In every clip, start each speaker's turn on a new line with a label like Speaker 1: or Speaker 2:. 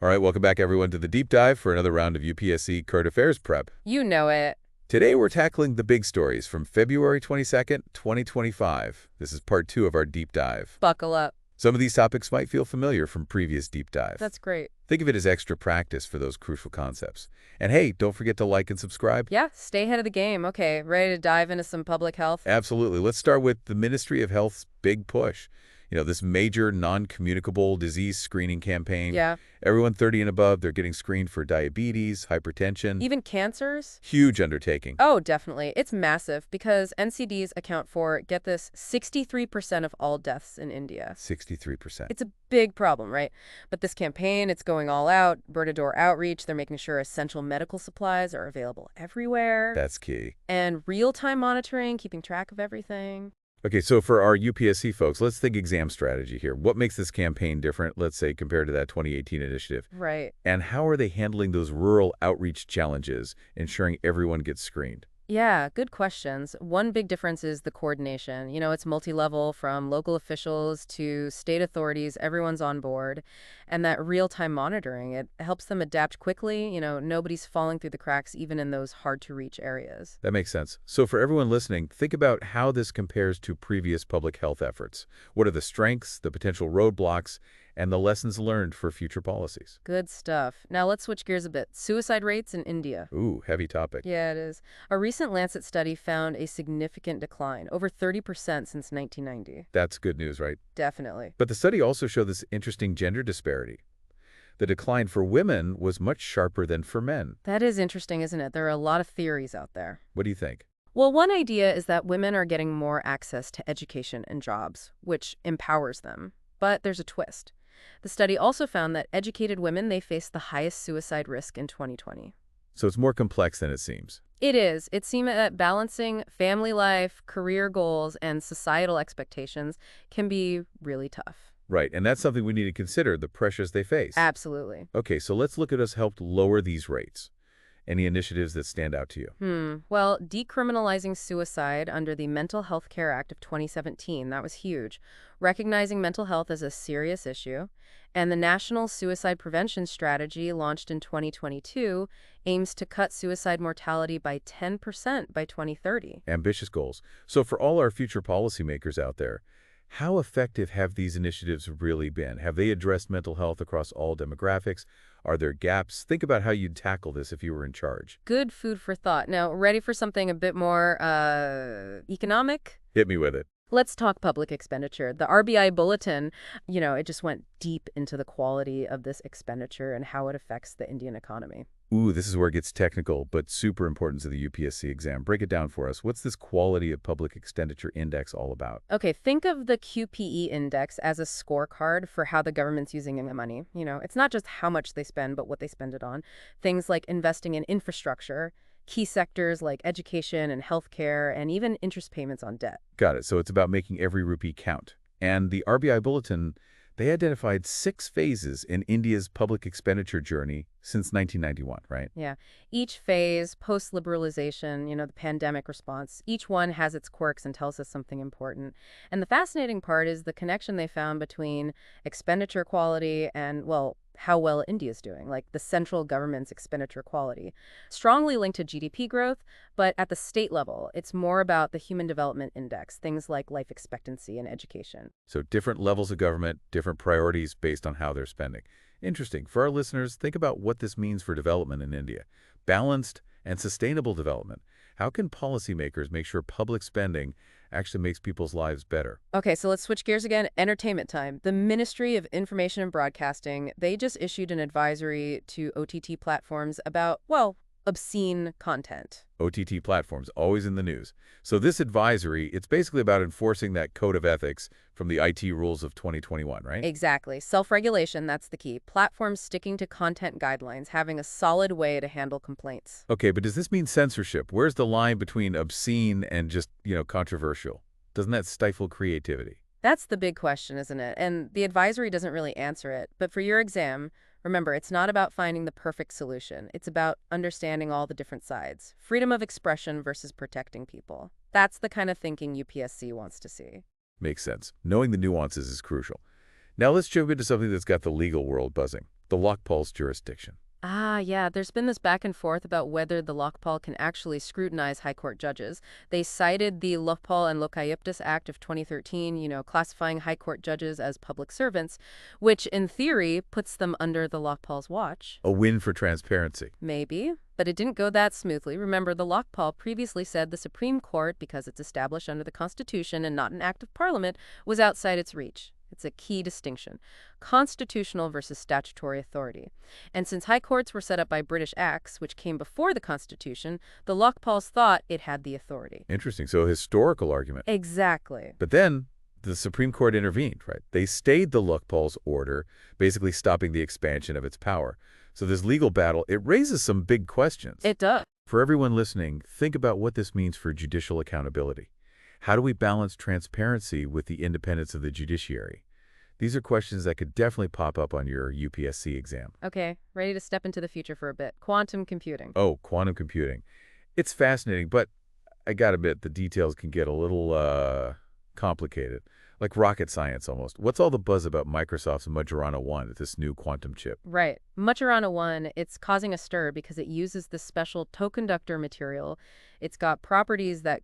Speaker 1: All right, welcome back everyone to the deep dive for another round of UPSC Current Affairs prep.
Speaker 2: You know it.
Speaker 1: Today we're tackling the big stories from February 22nd, 2025. This is part 2 of our deep dive.
Speaker 2: Buckle up.
Speaker 1: Some of these topics might feel familiar from previous deep dive.
Speaker 2: That's great.
Speaker 1: Think of it as extra practice for those crucial concepts. And hey, don't forget to like and subscribe.
Speaker 2: Yeah, stay ahead of the game. Okay, ready to dive into some public health?
Speaker 1: Absolutely. Let's start with the Ministry of Health's big push. This major non-communicable disease screening campaign.
Speaker 2: Yeah.
Speaker 1: Everyone 30 and above, they're getting screened for diabetes, hypertension.
Speaker 2: Even cancers?
Speaker 1: Huge undertaking.
Speaker 2: Oh, definitely. It's massive because NCDs account for, get this, 63% of all deaths in India.
Speaker 1: 63%.
Speaker 2: It's a big problem, right? But this campaign, it's going all out, door-to-door outreach. They're making sure essential medical supplies are available everywhere.
Speaker 1: That's key.
Speaker 2: And real-time monitoring, keeping track of everything.
Speaker 1: Okay, so for our UPSC folks, let's think exam strategy here. What makes this campaign different, let's say, compared to that 2018 initiative?
Speaker 2: Right.
Speaker 1: And how are they handling those rural outreach challenges, ensuring everyone gets screened?
Speaker 2: Yeah, good questions. One big difference is the coordination. It's multi-level from local officials to state authorities. Everyone's on board. And that real-time monitoring, it helps them adapt quickly. Nobody's falling through the cracks even in those hard-to-reach areas.
Speaker 1: That makes sense. So for everyone listening, think about how this compares to previous public health efforts. What are the strengths, the potential roadblocks, and the lessons learned for future policies?
Speaker 2: Good stuff. Now let's switch gears a bit. Suicide rates in India.
Speaker 1: Ooh, heavy topic.
Speaker 2: Yeah, it is. A recent Lancet study found a significant decline, over 30% since 1990.
Speaker 1: That's good news, right?
Speaker 2: Definitely.
Speaker 1: But the study also showed this interesting gender disparity. The decline for women was much sharper than for men.
Speaker 2: That is interesting, isn't it? There are a lot of theories out there.
Speaker 1: What do you think?
Speaker 2: Well, one idea is that women are getting more access to education and jobs, which empowers them. But there's a twist. The study also found that educated women, they face the highest suicide risk in 2020.
Speaker 1: So it's more complex than it seems.
Speaker 2: It is. It seems that balancing family life, career goals, and societal expectations can be really tough.
Speaker 1: Right, and that's something we need to consider, the pressures they face.
Speaker 2: Absolutely.
Speaker 1: Okay, so let's look at us helped lower these rates. Any initiatives that stand out to you?
Speaker 2: Well, decriminalizing suicide under the Mental Health Care Act of 2017, that was huge. Recognizing mental health as a serious issue. And the National Suicide Prevention Strategy, launched in 2022, aims to cut suicide mortality by 10% by 2030.
Speaker 1: Ambitious goals. So for all our future policymakers out there, how effective have these initiatives really been? Have they addressed mental health across all demographics? Are there gaps? Think about how you'd tackle this if you were in charge.
Speaker 2: Good food for thought. Now, ready for something a bit more economic?
Speaker 1: Hit me with it.
Speaker 2: Let's talk public expenditure. The RBI bulletin, it just went deep into the quality of this expenditure and how it affects the Indian economy.
Speaker 1: Ooh, this is where it gets technical, but super important to the UPSC exam. Break it down for us. What's this quality of public expenditure index all about?
Speaker 2: Okay, think of the QPE index as a scorecard for how the government's using the money. It's not just how much they spend, but what they spend it on. Things like investing in infrastructure, key sectors like education and healthcare, and even interest payments on debt.
Speaker 1: Got it. So it's about making every rupee count. And the RBI bulletin, they identified 6 phases in India's public expenditure journey since 1991, right?
Speaker 2: Yeah. Each phase, post-liberalization, the pandemic response, each one has its quirks and tells us something important. And the fascinating part is the connection they found between expenditure quality and, well, how well India's doing, like the central government's expenditure quality. Strongly linked to GDP growth, but at the state level, it's more about the Human Development Index, things like life expectancy and education.
Speaker 1: So different levels of government, different priorities based on how they're spending. Interesting. For our listeners, think about what this means for development in India. Balanced and sustainable development. How can policymakers make sure public spending actually makes people's lives better?
Speaker 2: Okay, so let's switch gears again. Entertainment time. The Ministry of Information and Broadcasting, they just issued an advisory to OTT platforms about, well, obscene content.
Speaker 1: OTT platforms, always in the news. So this advisory, it's basically about enforcing that code of ethics from the IT rules of 2021, right?
Speaker 2: Exactly. Self-regulation, that's the key. Platforms sticking to content guidelines, having a solid way to handle complaints.
Speaker 1: Okay, but does this mean censorship? Where's the line between obscene and just, controversial? Doesn't that stifle creativity?
Speaker 2: That's the big question, isn't it? And the advisory doesn't really answer it. But for your exam, remember, it's not about finding the perfect solution. It's about understanding all the different sides. Freedom of expression versus protecting people. That's the kind of thinking UPSC wants to see.
Speaker 1: Makes sense. Knowing the nuances is crucial. Now let's jump into something that's got the legal world buzzing. the Lokpal's jurisdiction.
Speaker 2: Ah, yeah, there's been this back and forth about whether the Lokpal can actually scrutinize high court judges. They cited the Lokpal and Lokayiptas Act of 2013, classifying high court judges as public servants, which in theory puts them under the Lokpal's watch.
Speaker 1: A win for transparency.
Speaker 2: Maybe, but it didn't go that smoothly. Remember, the Lokpal previously said the Supreme Court, because it's established under the Constitution and not an act of Parliament, was outside its reach. It's a key distinction. Constitutional versus statutory authority. And since high courts were set up by British acts, which came before the Constitution, the Lokpals thought it had the authority.
Speaker 1: Interesting. So a historical argument.
Speaker 2: Exactly.
Speaker 1: But then the Supreme Court intervened, right? They stayed the Lokpal's order, basically stopping the expansion of its power. So this legal battle, it raises some big questions.
Speaker 2: It does.
Speaker 1: For everyone listening, think about what this means for judicial accountability. How do we balance transparency with the independence of the judiciary? These are questions that could definitely pop up on your UPSC exam.
Speaker 2: Okay, ready to step into the future for a bit. Quantum computing.
Speaker 1: Oh, quantum computing. It's fascinating, but I gotta admit, the details can get a little complicated. Like rocket science almost. What's all the buzz about Microsoft's Majorana 1, this new quantum chip?
Speaker 2: Right. Majorana 1, it's causing a stir because it uses this special tow-conductor material. It's got properties that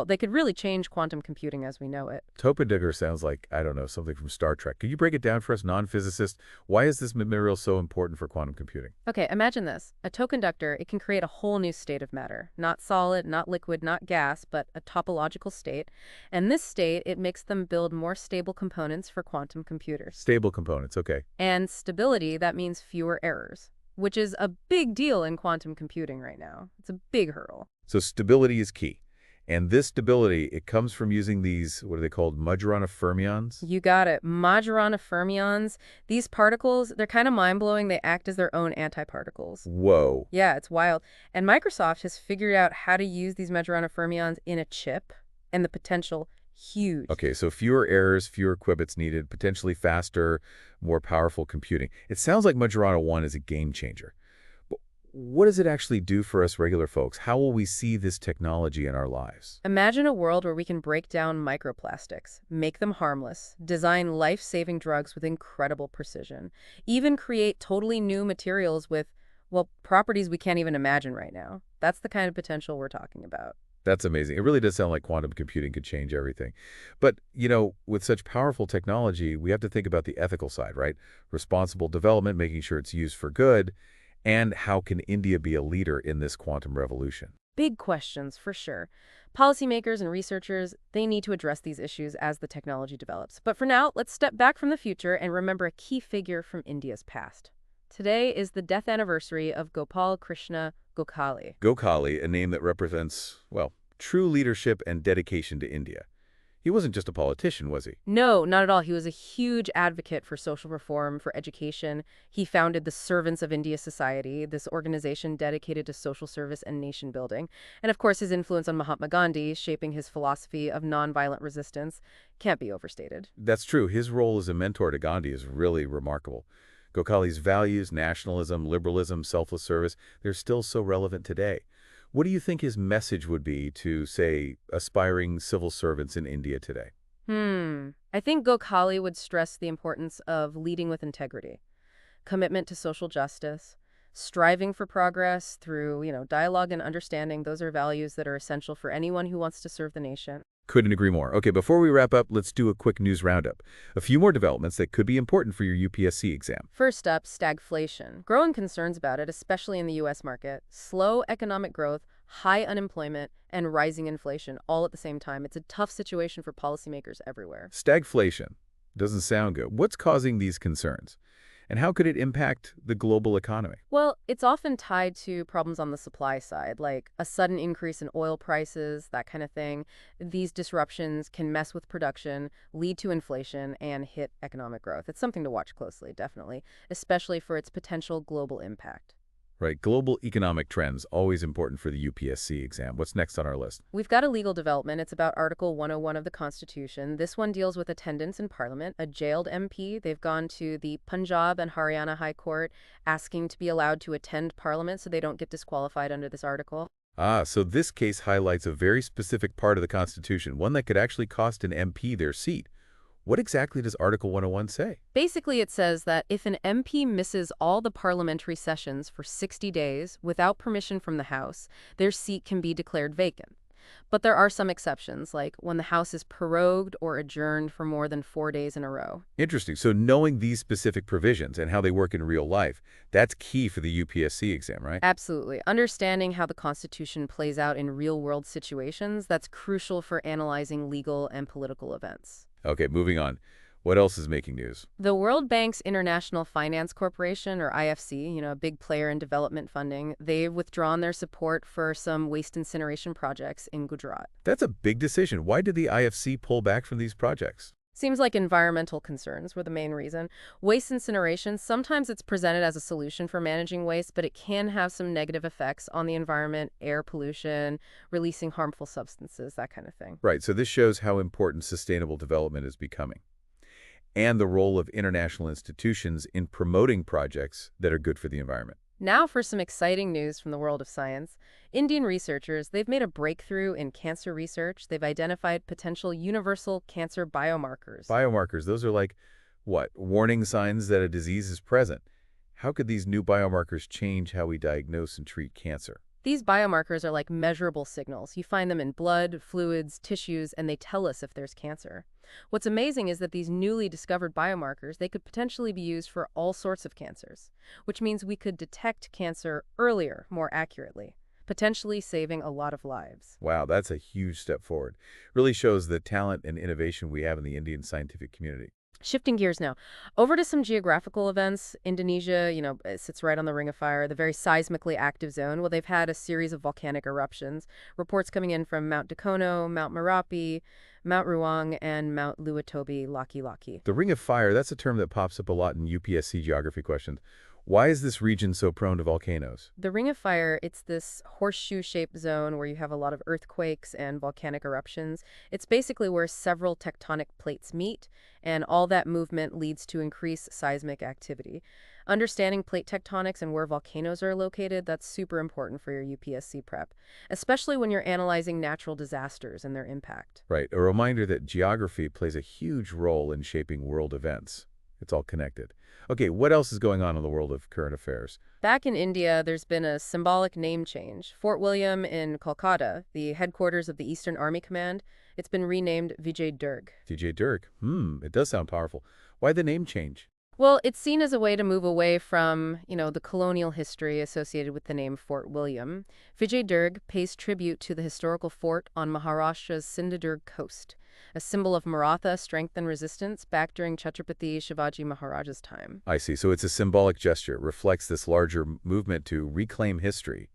Speaker 2: they could really change quantum computing as we know it.
Speaker 1: Topendigger sounds like, I don't know, something from Star Trek. Could you break it down for us non-physicists? Why is this material so important for quantum computing?
Speaker 2: Okay, imagine this. A tow-conductor, it can create a whole new state of matter. Not solid, not liquid, not gas, but a topological state. And this state, it makes them build more stable components for quantum computers.
Speaker 1: Stable components, okay.
Speaker 2: And stability, that means fewer errors, which is a big deal in quantum computing right now. It's a big hurdle.
Speaker 1: So stability is key. And this stability, it comes from using these, what are they called, Majorana fermions?
Speaker 2: You got it. Majorana fermions. These particles, they're kind of mind-blowing. They act as their own antiparticles.
Speaker 1: Whoa.
Speaker 2: Yeah, it's wild. And Microsoft has figured out how to use these Majorana fermions in a chip, and the potential huge.
Speaker 1: Okay, so fewer errors, fewer qubits needed, potentially faster, more powerful computing. It sounds like Majorana 1 is a game changer. But what does it actually do for us regular folks? How will we see this technology in our lives?
Speaker 2: Imagine a world where we can break down microplastics, make them harmless, design life-saving drugs with incredible precision, even create totally new materials with, properties we can't even imagine right now. That's the kind of potential we're talking about.
Speaker 1: That's amazing. It really does sound like quantum computing could change everything. But, with such powerful technology, we have to think about the ethical side, right? Responsible development, making sure it's used for good. And how can India be a leader in this quantum revolution?
Speaker 2: Big questions, for sure. Policymakers and researchers, they need to address these issues as the technology develops. But for now, let's step back from the future and remember a key figure from India's past. Today is the death anniversary of Gopal Krishna Gokhale.
Speaker 1: Gokhale, a name that represents, true leadership and dedication to India. He wasn't just a politician, was he?
Speaker 2: No, not at all. He was a huge advocate for social reform, for education. He founded the Servants of India Society, this organization dedicated to social service and nation building. And of course, his influence on Mahatma Gandhi, shaping his philosophy of nonviolent resistance, can't be overstated.
Speaker 1: That's true. His role as a mentor to Gandhi is really remarkable. Gokhale's values, nationalism, liberalism, selfless service, they're still so relevant today. What do you think his message would be to, say, aspiring civil servants in India today?
Speaker 2: I think Gokhale would stress the importance of leading with integrity, commitment to social justice, striving for progress through, dialogue and understanding. Those are values that are essential for anyone who wants to serve the nation.
Speaker 1: Couldn't agree more. Okay, before we wrap up, let's do a quick news roundup. A few more developments that could be important for your UPSC exam.
Speaker 2: First up, stagflation. Growing concerns about it, especially in the U.S. market. Slow economic growth, high unemployment, and rising inflation all at the same time. It's a tough situation for policymakers everywhere.
Speaker 1: Stagflation. Doesn't sound good. What's causing these concerns? And how could it impact the global economy?
Speaker 2: Well, it's often tied to problems on the supply side, like a sudden increase in oil prices, that kind of thing. These disruptions can mess with production, lead to inflation, and hit economic growth. It's something to watch closely, definitely, especially for its potential global impact.
Speaker 1: Right, global economic trends, always important for the UPSC exam. What's next on our list?
Speaker 2: We've got a legal development. It's about Article 101 of the Constitution. This one deals with attendance in Parliament. A jailed MP, they've gone to the Punjab and Haryana High Court asking to be allowed to attend Parliament so they don't get disqualified under this article.
Speaker 1: So this case highlights a very specific part of the Constitution, one that could actually cost an MP their seat. What exactly does Article 101 say?
Speaker 2: Basically, it says that if an MP misses all the parliamentary sessions for 60 days without permission from the House, their seat can be declared vacant. But there are some exceptions, like when the House is prorogued or adjourned for more than 4 days in a row.
Speaker 1: Interesting. So knowing these specific provisions and how they work in real life, that's key for the UPSC exam, right?
Speaker 2: Absolutely. Understanding how the Constitution plays out in real-world situations, that's crucial for analyzing legal and political events.
Speaker 1: Okay, moving on. What else is making news?
Speaker 2: The World Bank's International Finance Corporation, or IFC, a big player in development funding, they've withdrawn their support for some waste incineration projects in Gujarat.
Speaker 1: That's a big decision. Why did the IFC pull back from these projects?
Speaker 2: Seems like environmental concerns were the main reason. Waste incineration, sometimes it's presented as a solution for managing waste, but it can have some negative effects on the environment, air pollution, releasing harmful substances, that kind of thing.
Speaker 1: Right, so this shows how important sustainable development is becoming, and the role of international institutions in promoting projects that are good for the environment.
Speaker 2: Now for some exciting news from the world of science. Indian researchers, they've made a breakthrough in cancer research. They've identified potential universal cancer biomarkers.
Speaker 1: Biomarkers, those are like, what, warning signs that a disease is present. How could these new biomarkers change how we diagnose and treat cancer?
Speaker 2: These biomarkers are like measurable signals. You find them in blood, fluids, tissues, and they tell us if there's cancer. What's amazing is that these newly discovered biomarkers, they could potentially be used for all sorts of cancers, which means we could detect cancer earlier, more accurately, potentially saving a lot of lives.
Speaker 1: Wow, that's a huge step forward. Really shows the talent and innovation we have in the Indian scientific community.
Speaker 2: Shifting gears now, over to some geographical events. Indonesia, it sits right on the Ring of Fire, the very seismically active zone. Well, they've had a series of volcanic eruptions. Reports coming in from Mount Dakono, Mount Merapi, Mount Ruang, and Mount Luatobi Laki-Laki.
Speaker 1: The Ring of Fire, that's a term that pops up a lot in UPSC geography questions. Why is this region so prone to volcanoes?
Speaker 2: The Ring of Fire, it's this horseshoe-shaped zone where you have a lot of earthquakes and volcanic eruptions. It's basically where several tectonic plates meet, and all that movement leads to increased seismic activity. Understanding plate tectonics and where volcanoes are located, that's super important for your UPSC prep, especially when you're analyzing natural disasters and their impact.
Speaker 1: Right, a reminder that geography plays a huge role in shaping world events. It's all connected. Okay, what else is going on in the world of current affairs?
Speaker 2: Back in India, there's been a symbolic name change. Fort William in Kolkata, the headquarters of the Eastern Army Command, it's been renamed Vijay Durg.
Speaker 1: DJ Dirk. It does sound powerful. Why the name change?
Speaker 2: Well, it's seen as a way to move away from, the colonial history associated with the name Fort William. Vijay Durg pays tribute to the historical fort on Maharashtra's Sindhudurg coast, a symbol of Maratha strength and resistance back during Chhatrapati Shivaji Maharaj's time.
Speaker 1: I see. So it's a symbolic gesture. It reflects this larger movement to reclaim history,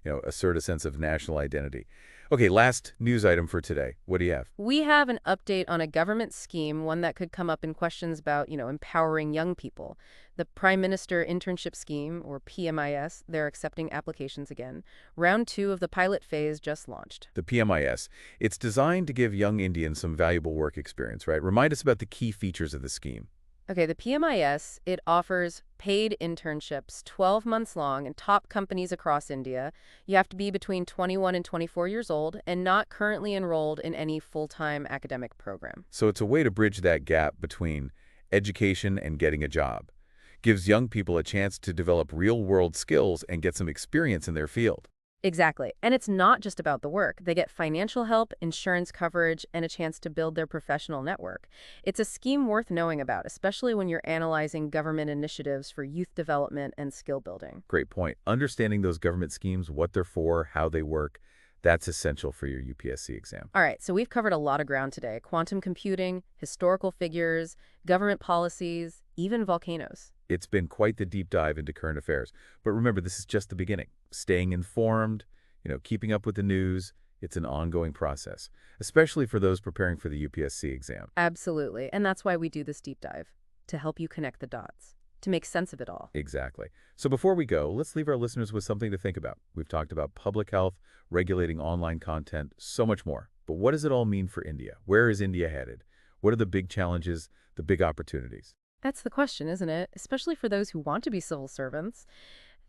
Speaker 1: assert a sense of national identity. Okay, last news item for today. What do you have?
Speaker 2: We have an update on a government scheme, one that could come up in questions about, empowering young people. The Prime Minister Internship Scheme, or PMIS, they're accepting applications again. Round 2 of the pilot phase just launched.
Speaker 1: The PMIS. It's designed to give young Indians some valuable work experience, right? Remind us about the key features of the scheme.
Speaker 2: Okay, the PMIS, it offers paid internships 12 months long in top companies across India. You have to be between 21 and 24 years old and not currently enrolled in any full-time academic program.
Speaker 1: So it's a way to bridge that gap between education and getting a job. Gives young people a chance to develop real-world skills and get some experience in their field.
Speaker 2: Exactly. And it's not just about the work. They get financial help, insurance coverage, and a chance to build their professional network. It's a scheme worth knowing about, especially when you're analyzing government initiatives for youth development and skill building.
Speaker 1: Great point. Understanding those government schemes, what they're for, how they work, that's essential for your UPSC exam.
Speaker 2: All right, so we've covered a lot of ground today. Quantum computing, historical figures, government policies, even volcanoes.
Speaker 1: It's been quite the deep dive into current affairs. But remember, this is just the beginning. Staying informed, keeping up with the news, it's an ongoing process, especially for those preparing for the UPSC exam.
Speaker 2: Absolutely, and that's why we do this deep dive, to help you connect the dots, to make sense of it all.
Speaker 1: Exactly. So before we go, let's leave our listeners with something to think about. We've talked about public health, regulating online content, so much more. But what does it all mean for India? Where is India headed? What are the big challenges, the big opportunities?
Speaker 2: That's the question, isn't it? Especially for those who want to be civil servants.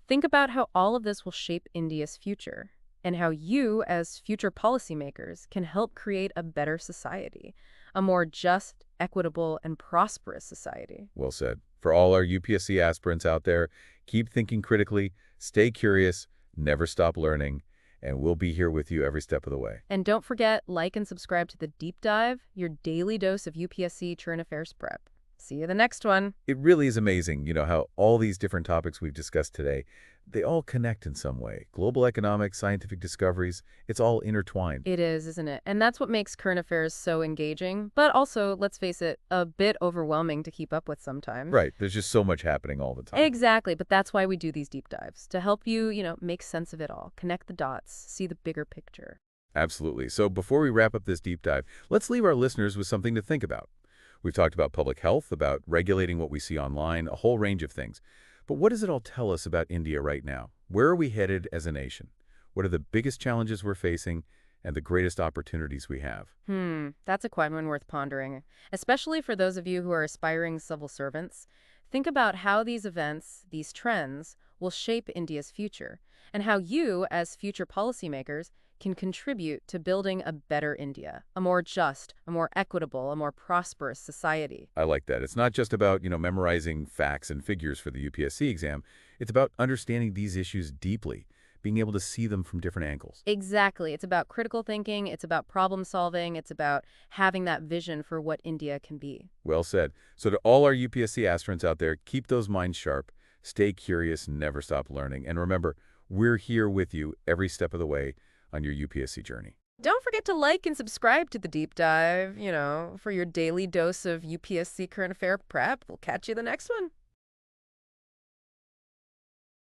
Speaker 2: Think about how all of this will shape India's future and how you, as future policymakers, can help create a better society. a more just, equitable, and prosperous society.
Speaker 1: Well said. For all our UPSC aspirants out there, keep thinking critically, stay curious, never stop learning, and we'll be here with you every step of the way.
Speaker 2: And don't forget, like and subscribe to The Deep Dive, your daily dose of UPSC Current Affairs prep. See you the next one.
Speaker 1: It really is amazing, how all these different topics we've discussed today, they all connect in some way. Global economics, scientific discoveries, it's all intertwined.
Speaker 2: It is, isn't it? And that's what makes current affairs so engaging, but also, let's face it, a bit overwhelming to keep up with sometimes.
Speaker 1: Right. There's just so much happening all the time.
Speaker 2: Exactly, but that's why we do these deep dives, to help you, make sense of it all, connect the dots, see the bigger picture.
Speaker 1: Absolutely. So before we wrap up this deep dive, let's leave our listeners with something to think about. We've talked about public health, about regulating what we see online, a whole range of things. But what does it all tell us about India right now? Where are we headed as a nation? What are the biggest challenges we're facing and the greatest opportunities we have?
Speaker 2: That's a quite one worth pondering, especially for those of you who are aspiring civil servants. Think about how these events, these trends, will shape India's future, and how you, as future policymakers, can contribute to building a better India, a more just, a more equitable, a more prosperous society.
Speaker 1: I like that. It's not just about, memorizing facts and figures for the UPSC exam. It's about understanding these issues deeply, being able to see them from different angles.
Speaker 2: Exactly. It's about critical thinking, it's about problem solving, it's about having that vision for what India can be.
Speaker 1: Well said. So to all our UPSC aspirants out there, keep those minds sharp, stay curious, never stop learning. And remember, we're here with you every step of the way on your UPSC journey.
Speaker 2: Don't forget to like and subscribe to The Deep Dive, for your daily dose of UPSC current affair prep. We'll catch you the next one.